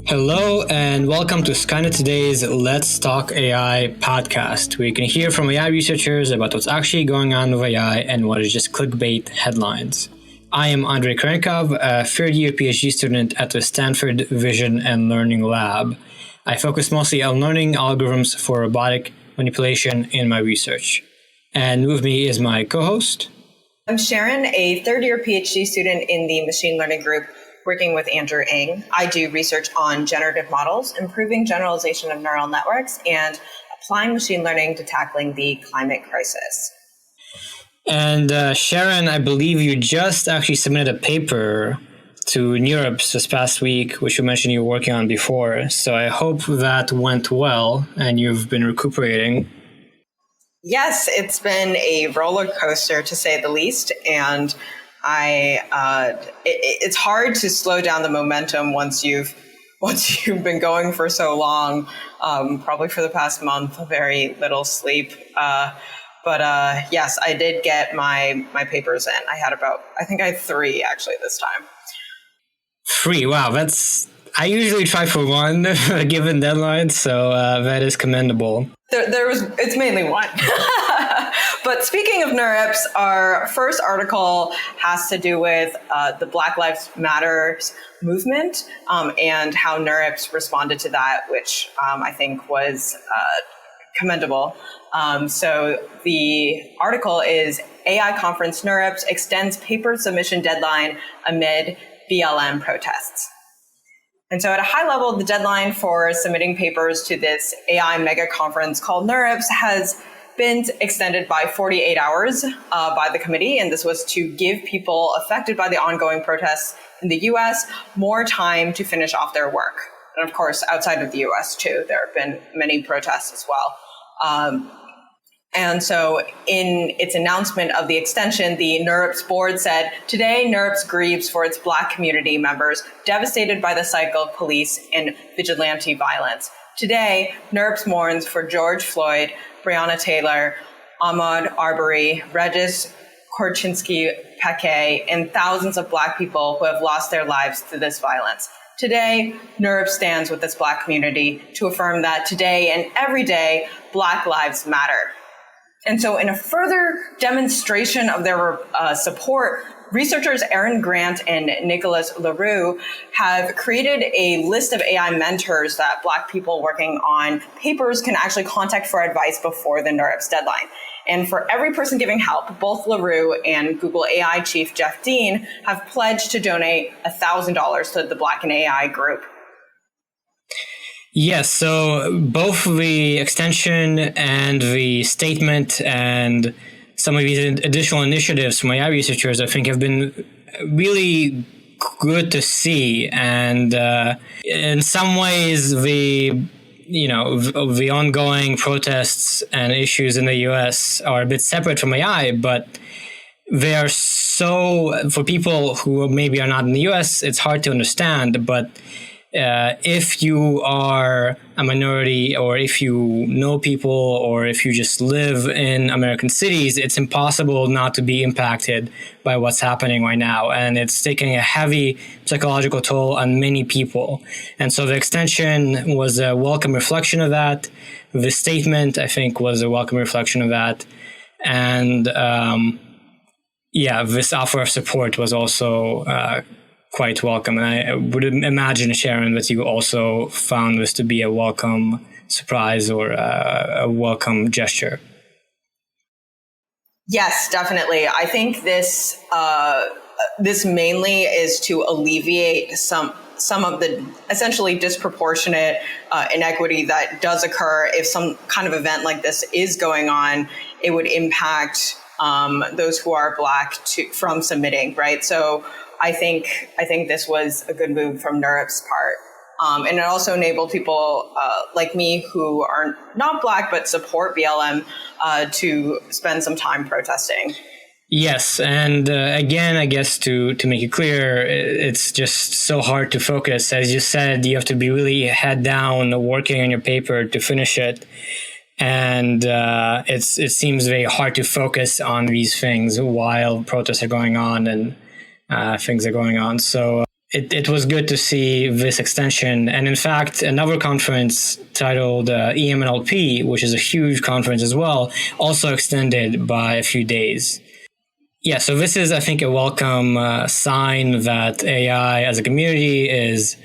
Hello and welcome to Skynet Today's Let's Talk AI podcast, where you can hear from AI researchers about what's actually going on with AI and what is just clickbait headlines. I am Andrey Kurenkov, a third-year PhD student at the Stanford Vision and Learning Lab. I focus mostly on learning algorithms for robotic manipulation in my research. And with me is my co-host. I'm Sharon, a third-year PhD student in the machine learning group working with Andrey. I do research on generative models, improving generalization of neural networks, and applying machine learning to tackling the climate crisis. And Sharon, I believe you just actually submitted a paper to NeurIPS this past week, which you mentioned you were working on before. So I hope that went well and you've been recuperating. Yes, it's been a roller coaster to say the least, and it's hard to slow down the momentum once you've been going for so long, probably for the past month, very little sleep. But yes, I did get my papers in. I had I had 3 actually this time. 3, wow, I usually try for 1 given deadline, so that is commendable. It's mainly 1. But speaking of NeurIPS, our first article has to do with the Black Lives Matter movement and how NeurIPS responded to that, which I think was commendable. So the article is AI Conference NeurIPS extends paper submission deadline amid BLM protests. And so at a high level, the deadline for submitting papers to this AI mega conference called NeurIPS has been extended by 48 hours by the committee. And this was to give people affected by the ongoing protests in the US more time to finish off their work. And of course, outside of the US too, there have been many protests as well. And so in its announcement of the extension, the NeurIPS board said, today NeurIPS grieves for its Black community members devastated by the cycle of police and vigilante violence. Today, NeurIPS mourns for George Floyd, Breonna Taylor, Ahmaud Arbery, Regis Korchinski-Paquet, and thousands of Black people who have lost their lives to this violence. Today, NeurIPS stands with this Black community to affirm that today and every day, Black lives matter. And so in a further demonstration of their support, researchers Aaron Grant and Nicholas LaRue have created a list of AI mentors that Black people working on papers can actually contact for advice before the NeurIPS deadline. And for every person giving help, both LaRue and Google AI chief Jeff Dean have pledged to donate $1,000 to the Black in AI group. Yes, so both the extension and the statement and some of these additional initiatives from AI researchers, I think, have been really good to see. And in some ways, the ongoing protests and issues in the US are a bit separate from AI, but they are so, for people who maybe are not in the US, it's hard to understand, but if you are a minority or if you know people or if you just live in American cities, it's impossible not to be impacted by what's happening right now. And it's taking a heavy psychological toll on many people. And so the extension was a welcome reflection of that. The statement, I think, was a welcome reflection of that. And this offer of support was also quite welcome. And I would imagine, Sharon, that you also found this to be a welcome surprise or a welcome gesture. Yes, definitely. I think this mainly is to alleviate some of the essentially disproportionate inequity that does occur if some kind of event like this is going on. It would impact those who are Black from submitting, right? So I think this was a good move from NeurIPS' part. And it also enabled people like me who are not Black but support BLM to spend some time protesting. Yes, and again, I guess to make it clear, it's just so hard to focus. As you said, you have to be really head down working on your paper to finish it. And it seems very hard to focus on these things while protests are going on and things are going on. So it was good to see this extension. And in fact, another conference titled EMNLP, which is a huge conference as well, also extended by a few days. Yeah, so this is, I think, a welcome sign that AI as a community is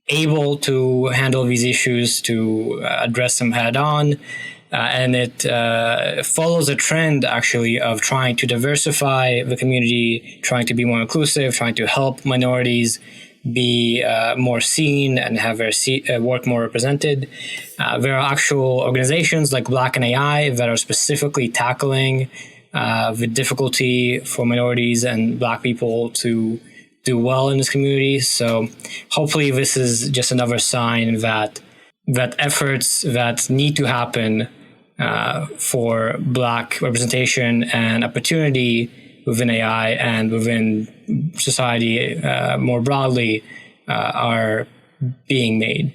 able to handle these issues, to address them head on. And it follows a trend, actually, of trying to diversify the community, trying to be more inclusive, trying to help minorities be more seen and have their work more represented. There are actual organizations like Black and AI that are specifically tackling the difficulty for minorities and Black people to do well in this community. So hopefully this is just another sign that efforts that need to happen for Black representation and opportunity within AI and within society more broadly are being made.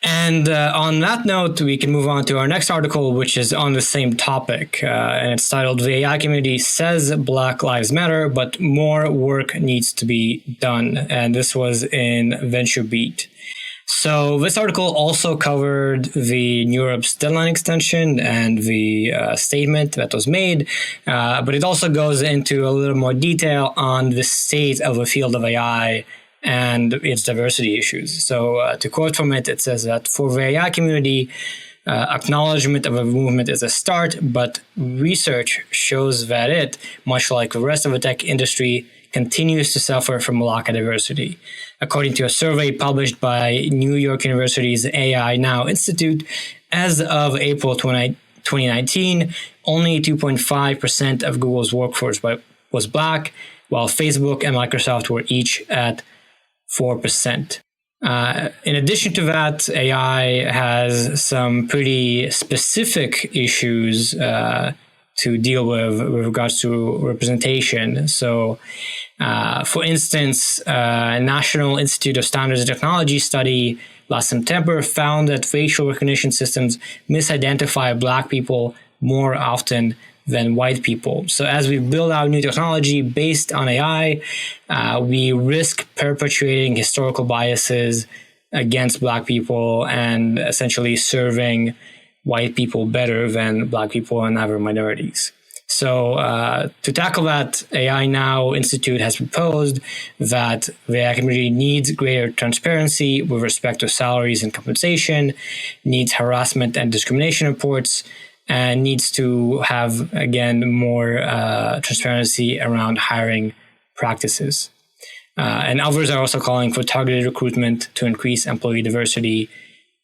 And on that note, we can move on to our next article, which is on the same topic. And it's titled, "The AI Community Says Black Lives Matter, but More Work Needs to Be Done." And this was in VentureBeat. So this article also covered the New York's deadline extension and the statement that was made, but it also goes into a little more detail on the state of the field of AI and its diversity issues. So to quote from it, it says that for the AI community, acknowledgement of a movement is a start, but research shows that it, much like the rest of the tech industry, continues to suffer from lack of diversity. According to a survey published by New York University's AI Now Institute, as of April 2019, only 2.5% of Google's workforce was Black, while Facebook and Microsoft were each at 4%. In addition to that, AI has some pretty specific issues to deal with regards to representation. So, for instance, National Institute of Standards and Technology study last September found that facial recognition systems misidentify Black people more often than white people. So as we build out new technology based on AI, we risk perpetuating historical biases against Black people and essentially serving white people better than Black people and other minorities. So to tackle that, AI Now Institute has proposed that the AI community needs greater transparency with respect to salaries and compensation, needs harassment and discrimination reports, and needs to have, again, more transparency around hiring practices. And others are also calling for targeted recruitment to increase employee diversity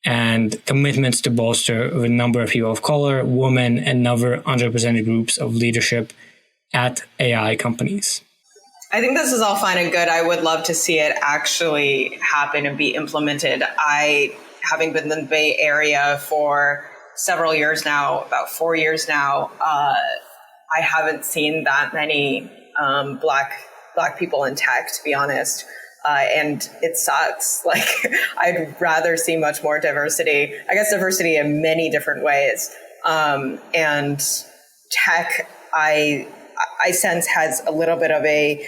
and commitments to bolster the number of people of color, women, and other underrepresented groups of leadership at AI companies. I think this is all fine and good. I would love to see it actually happen and be implemented. Having been in the Bay Area for several years now, about 4 years now, I haven't seen that many Black people in tech, to be honest. And it sucks. Like, I'd rather see much more diversity. I guess diversity in many different ways. And tech, I sense, has a little bit of a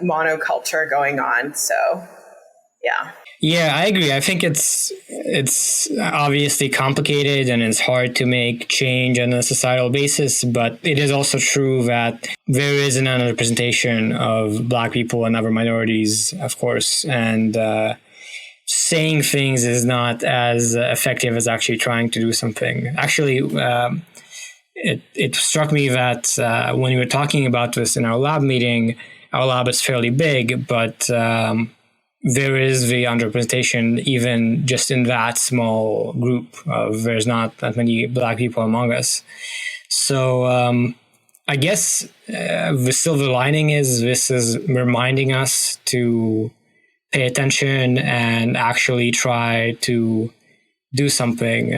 monoculture going on. So, yeah. Yeah, I agree. I think it's obviously complicated and it's hard to make change on a societal basis, but it is also true that there is an underrepresentation of Black people and other minorities, of course, and saying things is not as effective as actually trying to do something. Actually, it struck me that when we were talking about this in our lab meeting, our lab is fairly big, but there is the underrepresentation even just in that small group. There's not that many Black people among us. So I guess the silver lining is this is reminding us to pay attention and actually try to do something.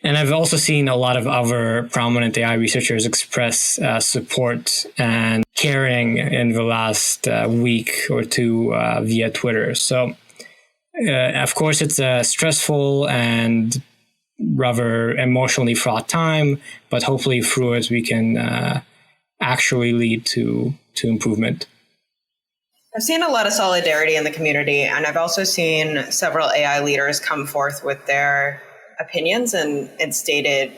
And I've also seen a lot of other prominent AI researchers express support and caring in the last week or two via Twitter. So, of course, it's a stressful and rather emotionally fraught time, but hopefully through it we can actually lead to improvement. I've seen a lot of solidarity in the community, and I've also seen several AI leaders come forth with their opinions and stated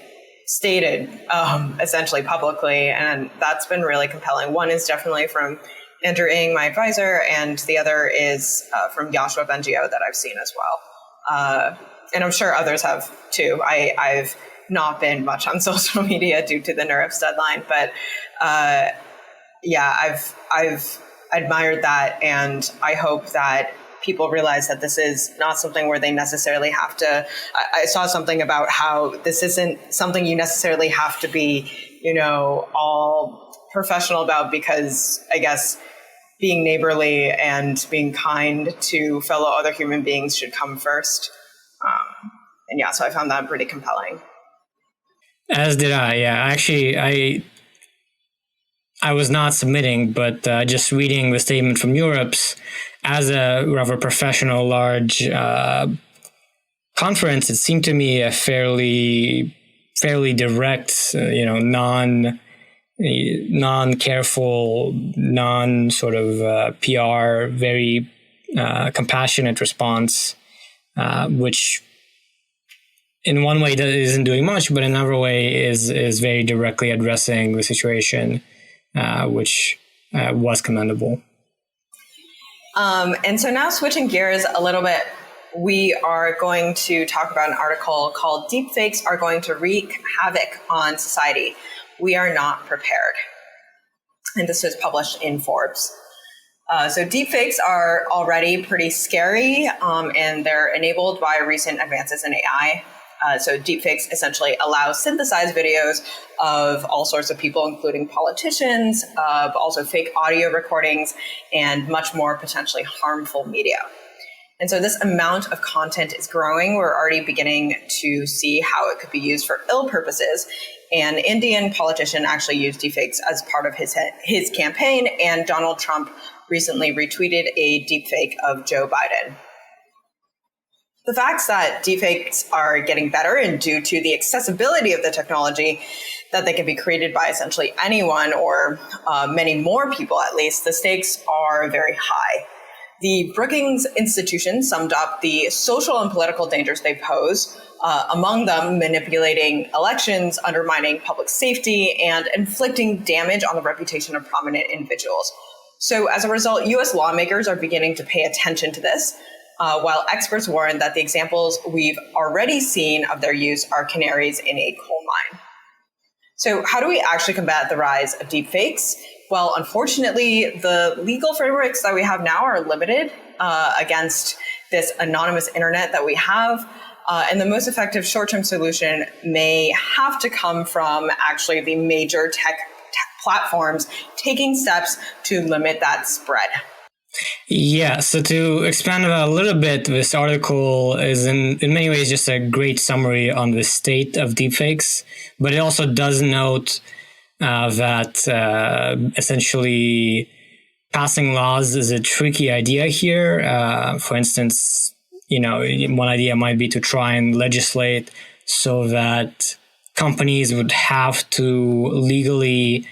essentially publicly, and that's been really compelling. One is definitely from Andrey, my advisor, and the other is from Joshua Bengio that I've seen as well. And I'm sure others have too. I've not been much on social media due to the NeurIPS deadline, but I've admired that, and I hope that people realize that this is not something where they necessarily have to. I saw something about how this isn't something you necessarily have to be, all professional about, because I guess being neighborly and being kind to fellow other human beings should come first. So I found that pretty compelling. As did I. Yeah, actually, I was not submitting, but just reading the statement from NeurIPS as a rather professional, large conference, it seemed to me a fairly direct, non-careful, non-sort of PR, very compassionate response, which in one way isn't doing much, but in another way is very directly addressing the situation, which was commendable. And so now switching gears a little bit, we are going to talk about an article called "Deepfakes Are Going to Wreak Havoc on Society. We Are Not Prepared." And this was published in Forbes. So deepfakes are already pretty scary, and they're enabled by recent advances in AI. So deepfakes essentially allow synthesized videos of all sorts of people, including politicians, but also fake audio recordings, and much more potentially harmful media. And so this amount of content is growing. We're already beginning to see how it could be used for ill purposes. An Indian politician actually used deepfakes as part of his campaign, and Donald Trump recently retweeted a deepfake of Joe Biden. The facts that deepfakes are getting better, and due to the accessibility of the technology, that they can be created by essentially anyone, or many more people at least, the stakes are very high. The Brookings Institution summed up the social and political dangers they pose, among them manipulating elections, undermining public safety, and inflicting damage on the reputation of prominent individuals. So as a result, U.S. lawmakers are beginning to pay attention to this, while experts warn that the examples we've already seen of their use are canaries in a coal mine. So how do we actually combat the rise of deepfakes? Well, unfortunately, the legal frameworks that we have now are limited against this anonymous internet that we have. And the most effective short-term solution may have to come from actually the major tech platforms taking steps to limit that spread. Yeah, so to expand on that a little bit, this article is in many ways just a great summary on the state of deepfakes, but it also does note that essentially passing laws is a tricky idea here. For instance, one idea might be to try and legislate so that companies would have to legally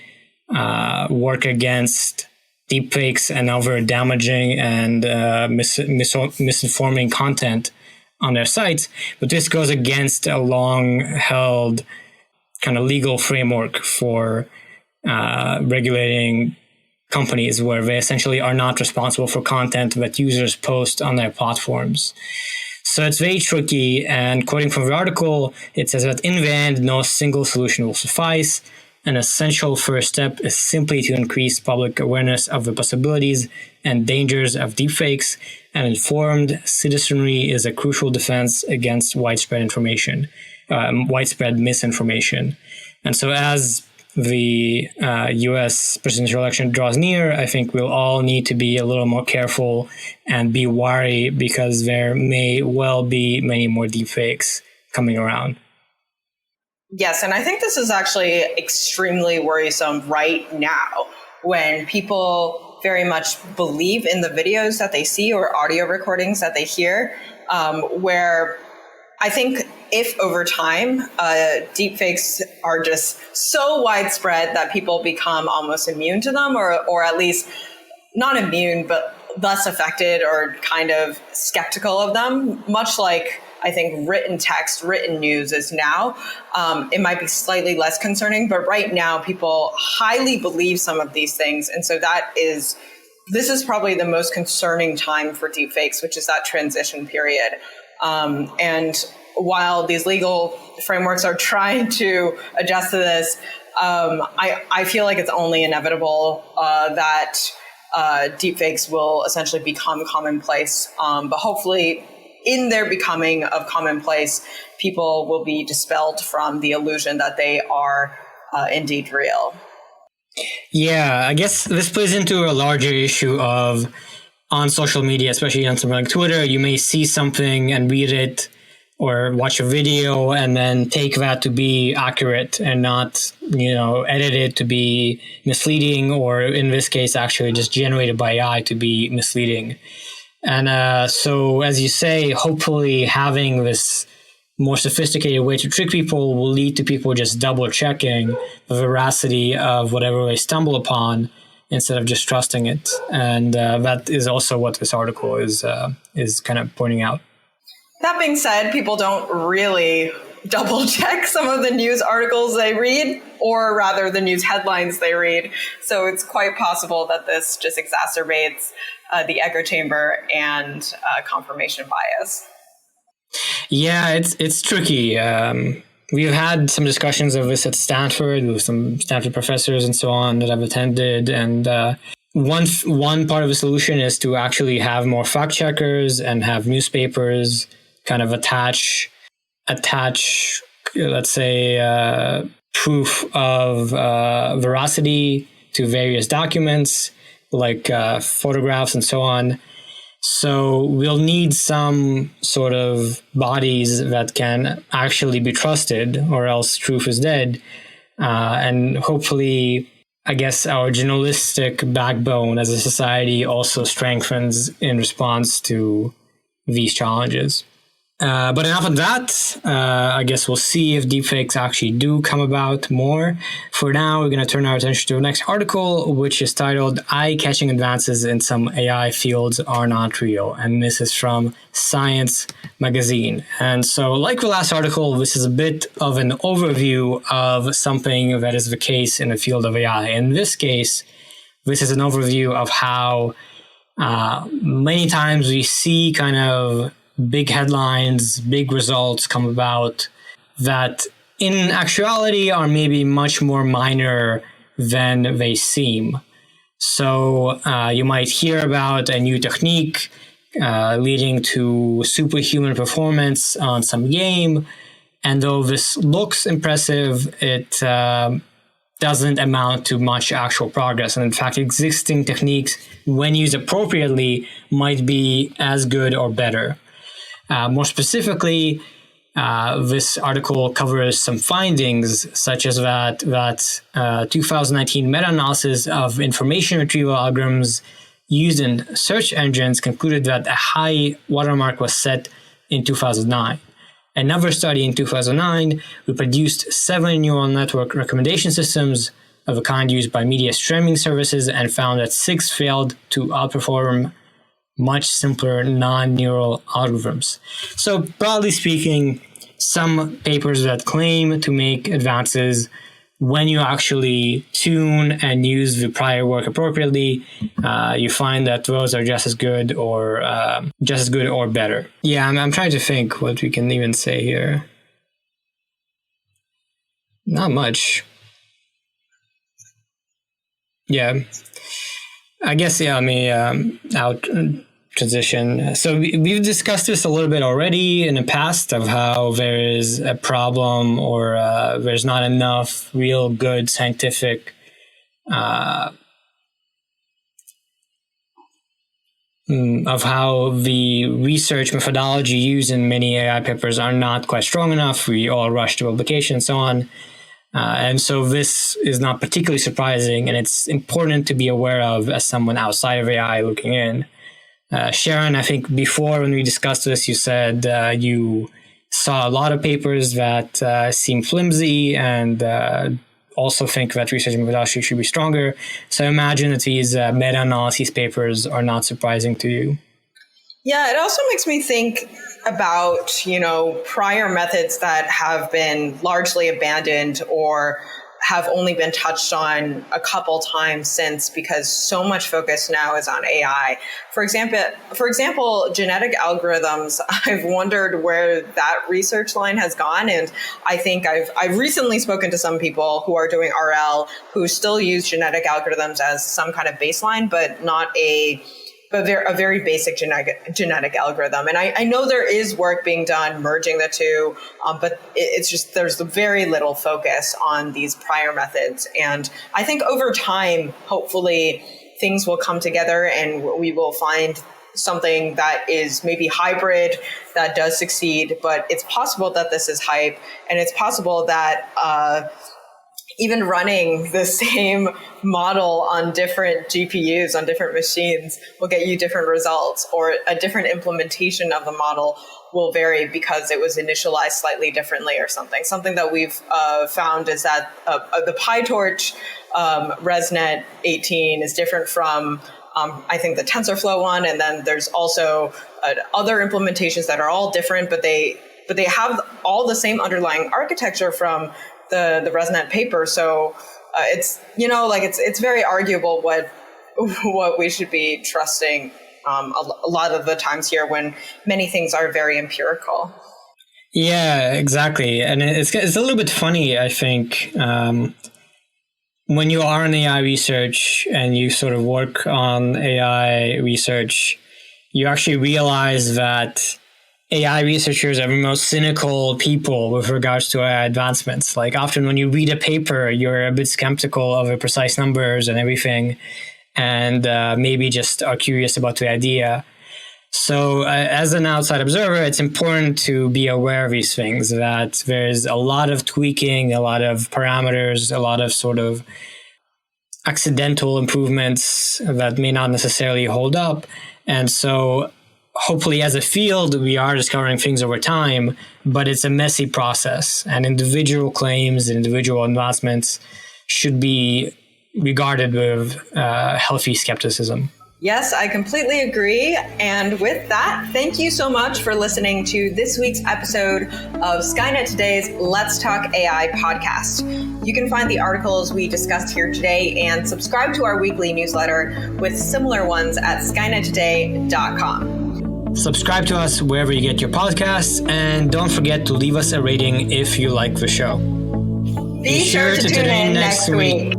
work against deepfakes and other damaging and misinforming content on their sites. But this goes against a long-held kind of legal framework for regulating companies, where they essentially are not responsible for content that users post on their platforms. So it's very tricky. And quoting from the article, it says that in the end, no single solution will suffice. An essential first step is simply to increase public awareness of the possibilities and dangers of deepfakes, and informed citizenry is a crucial defense against widespread misinformation. And so as the US presidential election draws near, I think we'll all need to be a little more careful and be wary, because there may well be many more deepfakes coming around. Yes, and I think this is actually extremely worrisome right now, when people very much believe in the videos that they see or audio recordings that they hear, where I think if over time deepfakes are just so widespread that people become almost immune to them, or at least not immune, but less affected or kind of skeptical of them, much like I think written text, written news is now. It might be slightly less concerning, but right now people highly believe some of these things. And so this is probably the most concerning time for deepfakes, which is that transition period. And while these legal frameworks are trying to adjust to this, I feel like it's only inevitable that deepfakes will essentially become commonplace. But hopefully, in their becoming of commonplace, people will be dispelled from the illusion that they are indeed real. Yeah, I guess this plays into a larger issue of on social media, especially on something like Twitter, you may see something and read it or watch a video and then take that to be accurate and not, edit it to be misleading, or in this case, actually just generated by AI to be misleading. And so, as you say, hopefully having this more sophisticated way to trick people will lead to people just double checking the veracity of whatever they stumble upon instead of just trusting it. And that is also what this article is kind of pointing out. That being said, people don't really double check some of the news articles they read, or rather the news headlines they read. So it's quite possible that this just exacerbates the echo chamber and confirmation bias. Yeah, it's tricky. We've had some discussions of this at Stanford with some Stanford professors and so on that I've attended. And one part of the solution is to actually have more fact checkers and have newspapers kind of attach, let's say, proof of veracity to various documents, like photographs and so on. So we'll need some sort of bodies that can actually be trusted, or else truth is dead. And hopefully, I guess our journalistic backbone as a society also strengthens in response to these challenges. But enough of that. I guess we'll see if deepfakes actually do come about more. For now, we're going to turn our attention to the next article, which is titled "Eye-Catching Advances in Some AI Fields Are Not Real." And this is from Science magazine. And so, like the last article, this is a bit of an overview of something that is the case in the field of AI. In this case, this is an overview of how many times we see kind of big headlines, big results come about that in actuality are maybe much more minor than they seem. So you might hear about a new technique leading to superhuman performance on some game, and though this looks impressive, it doesn't amount to much actual progress. And in fact, existing techniques, when used appropriately, might be as good or better. More specifically, this article covers some findings, such as that 2019 meta-analysis of information retrieval algorithms used in search engines concluded that a high watermark was set in 2009. Another study in 2009 reproduced 7 neural network recommendation systems of a kind used by media streaming services and found that 6 failed to outperform much simpler non-neural algorithms. So broadly speaking, some papers that claim to make advances, when you actually tune and use the prior work appropriately, you find that those are just as good or better. Yeah, I'm trying to think what we can even say here. Not much. Yeah. I guess, let me transition. So we've discussed this a little bit already in the past of how there is a problem or there's not enough real good scientific of how the research methodology used in many AI papers are not quite strong enough. We all rush to publication and so on. And so this is not particularly surprising, and it's important to be aware of as someone outside of AI looking in. Sharon, I think before when we discussed this, you said you saw a lot of papers that seem flimsy and also think that research methodology should be stronger. So I imagine that these meta-analysis papers are not surprising to you. Yeah, it also makes me think about, prior methods that have been largely abandoned or have only been touched on a couple times since, because so much focus now is on AI. For example, genetic algorithms, I've wondered where that research line has gone. And I think I've recently spoken to some people who are doing RL who still use genetic algorithms as some kind of baseline, but not a very basic genetic algorithm. And I know there is work being done merging the two, but it's just there's very little focus on these prior methods. And I think over time, hopefully, things will come together and we will find something that is maybe hybrid that does succeed. But it's possible that this is hype, and it's possible that even running the same model on different GPUs, on different machines, will get you different results, or a different implementation of the model will vary because it was initialized slightly differently or something. Something that we've found is that the PyTorch ResNet 18 is different from, I think, the TensorFlow one. And then there's also other implementations that are all different, but they have all the same underlying architecture from the ResNet paper. So it's very arguable what we should be trusting a lot of the times here, when many things are very empirical. Yeah, exactly. And it's a little bit funny, I think, when you are in AI research and you sort of work on AI research, you actually realize that AI researchers are the most cynical people with regards to AI advancements. Like, often when you read a paper, you're a bit skeptical of the precise numbers and everything, and maybe just are curious about the idea. So as an outside observer, it's important to be aware of these things, that there's a lot of tweaking, a lot of parameters, a lot of sort of accidental improvements that may not necessarily hold up. And so hopefully as a field, we are discovering things over time, but it's a messy process, and individual claims, individual advancements should be regarded with healthy skepticism. Yes, I completely agree. And with that, thank you so much for listening to this week's episode of Skynet Today's Let's Talk AI podcast. You can find the articles we discussed here today and subscribe to our weekly newsletter with similar ones at skynettoday.com. Subscribe to us wherever you get your podcasts, and don't forget to leave us a rating if you like the show. Be sure to tune in next week.